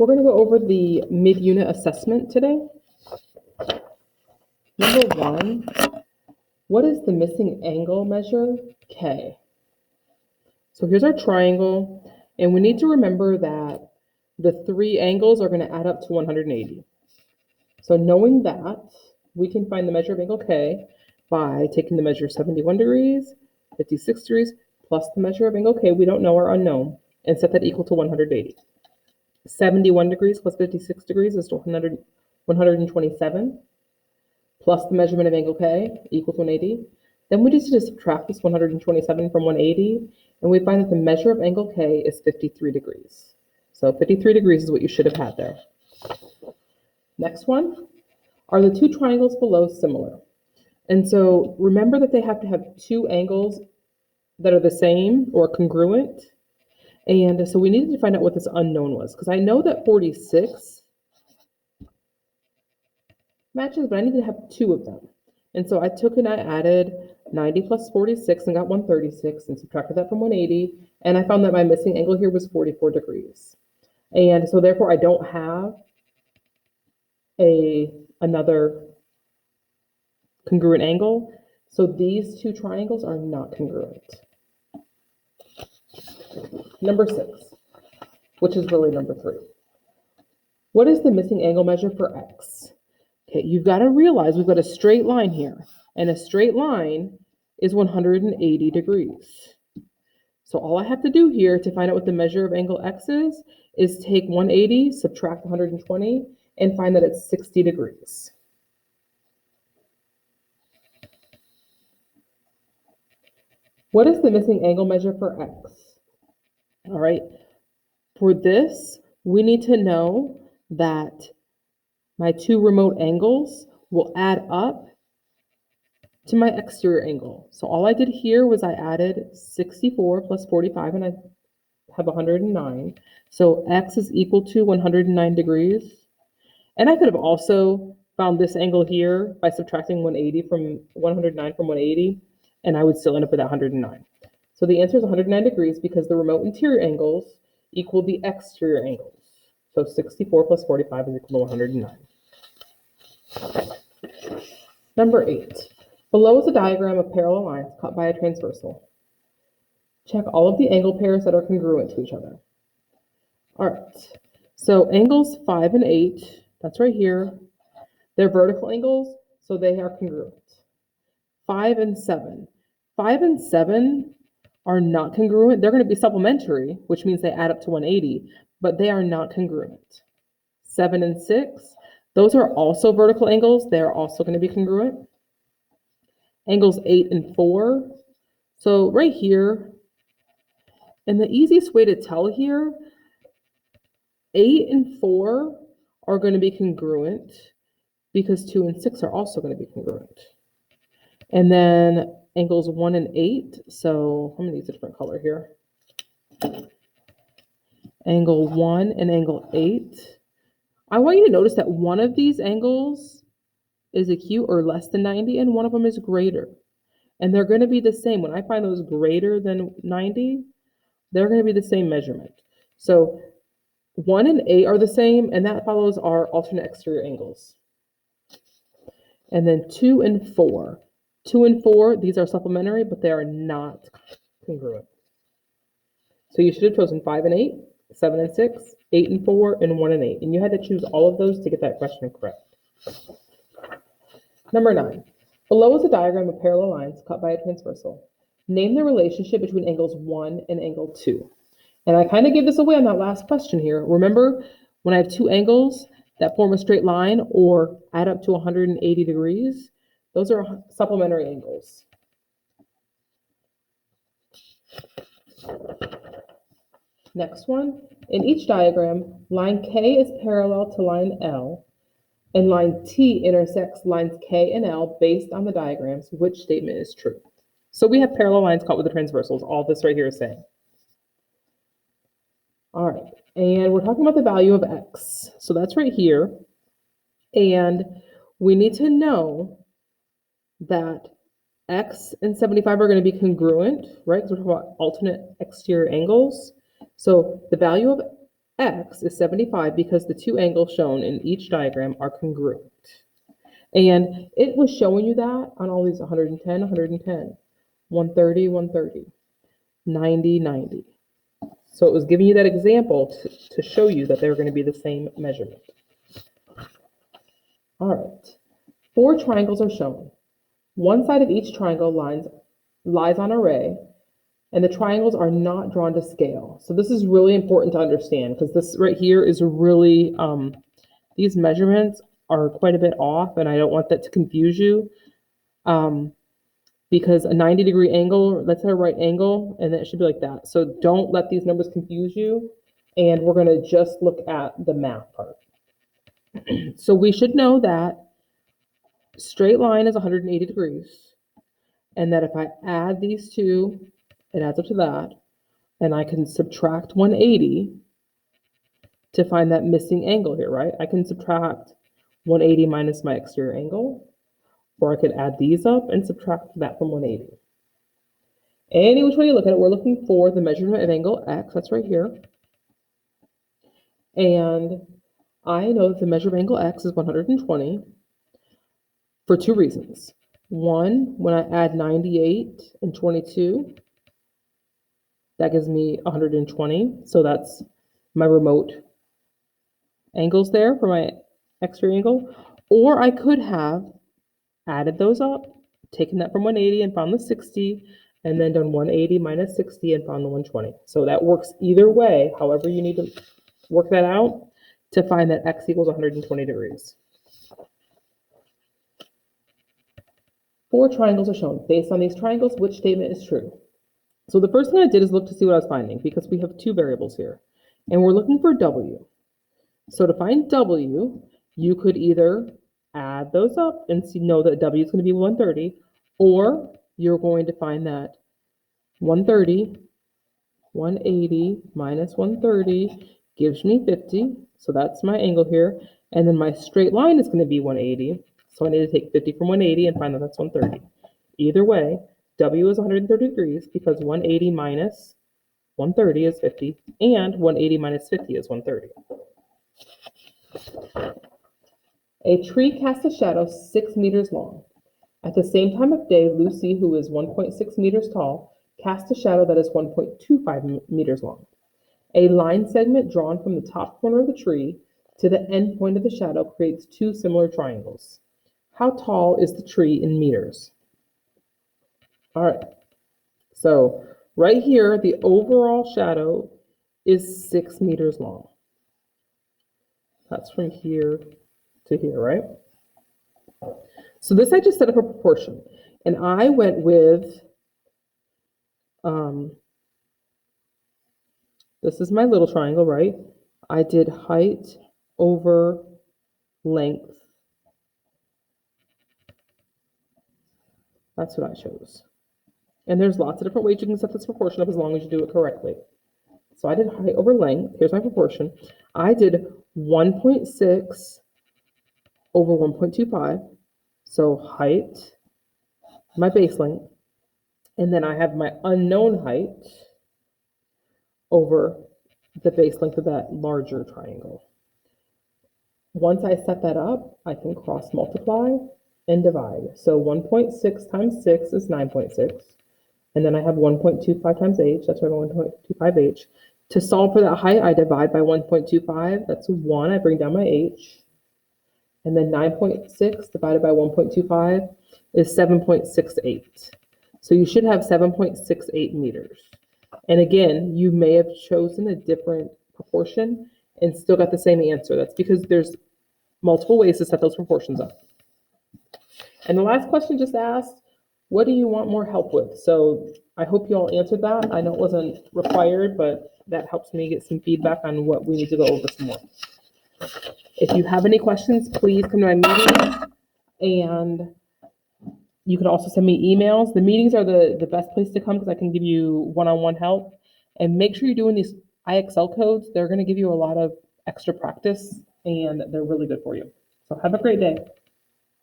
We're going to go over the mid-unit assessment today. Number one, what is the missing angle measure? K. So here's our triangle, and we need to remember that the three angles are going to add up to 180. So knowing that, we can find the measure of angle K by taking the measure 71 degrees, 56 degrees, plus the measure of angle K we don't know or unknown, and set that equal to 180. 71 degrees plus 56 degrees is 127, plus the measurement of angle K equals 180. Then we just subtract this 127 from 180, and we find that the measure of angle K is 53 degrees. So 53 degrees is what you should have had there. Next one, are the two triangles below similar? And so remember that they have to have two angles that are the same or congruent. And so we needed to find out what this unknown was, because I know that 46 matches, but I need to have two of them. And so I took and I added 90 plus 46 and got 136 and subtracted that from 180. And I found that my missing angle here was 44 degrees. And so therefore I don't have another congruent angle. So these two triangles are not congruent. Number 6, which is really number 3. What is the missing angle measure for X? Okay, you've got to realize we've got a straight line here, and a straight line is 180 degrees. So all I have to do here to find out what the measure of angle X is take 180, subtract 120, and find that it's 60 degrees. What is the missing angle measure for X? All right, for this, we need to know that my two remote angles will add up to my exterior angle. So all I did here was I added 64 plus 45, and I have 109. So X is equal to 109 degrees. And I could have also found this angle here by subtracting 109 from 180, and I would still end up with 109. So the answer is 109 degrees because the remote interior angles equal the exterior angles. So 64 plus 45 is equal to 109. Number 8. Below is a diagram of parallel lines cut by a transversal. Check all of the angle pairs that are congruent to each other. All right, so angles 5 and 8, that's right here. They're vertical angles, so they are congruent. 5 and 7. 5 and 7 are not congruent. They're going to be supplementary, which means they add up to 180, but they are not congruent. 7 and 6, those are also vertical angles. They are also going to be congruent. Angles 8 and 4. So right here, and the easiest way to tell here, 8 and 4 are going to be congruent because 2 and 6 are also going to be congruent. And then angles 1 and 8. So I'm going to use a different color here. Angle 1 and angle 8. I want you to notice that one of these angles is acute or less than 90, and one of them is greater. And they're going to be the same. When I find those greater than 90, they're going to be the same measurement. So 1 and 8 are the same, and that follows our alternate exterior angles. And then 2 and 4. 2 and 4, these are supplementary, but they are not congruent. So you should have chosen 5 and 8, 7 and 6, 8 and 4, and 1 and 8. And you had to choose all of those to get that question correct. Number 9. Below is a diagram of parallel lines cut by a transversal. Name the relationship between angles 1 and angle 2. And I kind of gave this away on that last question here. Remember, when I have two angles that form a straight line or add up to 180 degrees, those are supplementary angles. Next one, in each diagram, line K is parallel to line L, and line T intersects lines K and L based on the diagrams. Which statement is true? So we have parallel lines cut with the transversals. All this right here is saying. All right, and we're talking about the value of X. So that's right here. And we need to know that X and 75 are going to be congruent, right? Because we're talking about alternate exterior angles. So the value of x is 75 because the two angles shown in each diagram are congruent. And it was showing you that on all these 110, 110, 130, 130, 90, 90. So it was giving you that example to show you that they're going to be the same measurement. All right, 4 triangles are shown. One side of each triangle lies on an array, and the triangles are not drawn to scale. So this is really important to understand because this right here is really, these measurements are quite a bit off, and I don't want that to confuse you. Because a 90-degree angle, that's a right angle, and it should be like that. So don't let these numbers confuse you, and we're going to just look at the math part. So we should know that straight line is 180 degrees, and that if I add these two, it adds up to that, and I can subtract 180 to find that missing angle here, right? I can subtract 180 minus my exterior angle, or I could add these up and subtract that from 180. Any which way you look at it, we're looking for the measurement of angle X, that's right here. And I know that the measure of angle X is 120 for 2 reasons. One, when I add 98 and 22, that gives me 120. So that's my remote angles there for my exterior angle. Or I could have added those up, taken that from 180 and found the 60, and then done 180 minus 60 and found the 120. So that works either way, however you need to work that out to find that X equals 120 degrees. 4 triangles are shown. Based on these triangles, which statement is true? So the first thing I did is look to see what I was finding because we have 2 variables here, and we're looking for W. So to find W, you could either add those up and know that W is going to be 130, or you're going to find that 130, 180 minus 130 gives me 50. So that's my angle here. And then my straight line is going to be 180. So I need to take 50 from 180 and find that that's 130. Either way, W is 130 degrees because 180 minus 130 is 50, and 180 minus 50 is 130. A tree casts a shadow 6 meters long. At the same time of day, Lucy, who is 1.6 meters tall, casts a shadow that is 1.25 meters long. A line segment drawn from the top corner of the tree to the end point of the shadow creates 2 similar triangles. How tall is the tree in meters? All right, so right here, the overall shadow is 6 meters long. That's from here to here, right? So this I just set up a proportion, and I went with, this is my little triangle, right? I did height over length. That's what I chose. And there's lots of different ways you can set this proportion up as long as you do it correctly. So I did height over length. Here's my proportion. I did 1.6 over 1.25. So height, my base length, and then I have my unknown height over the base length of that larger triangle. Once I set that up, I can cross multiply and divide. So 1.6 times 6 is 9.6. And then I have 1.25 times h, that's my 1.25h. To solve for that height, I divide by 1.25, that's 1, I bring down my h. And then 9.6 divided by 1.25 is 7.68. So you should have 7.68 meters. And again, you may have chosen a different proportion and still got the same answer. That's because there's multiple ways to set those proportions up. And the last question just asked, what do you want more help with? So I hope you all answered that. I know it wasn't required, but that helps me get some feedback on what we need to go over some more. If you have any questions, please come to my meeting, and you can also send me emails. The meetings are the best place to come because I can give you one-on-one help. And make sure you're doing these IXL codes. They're going to give you a lot of extra practice, and they're really good for you. So have a great day.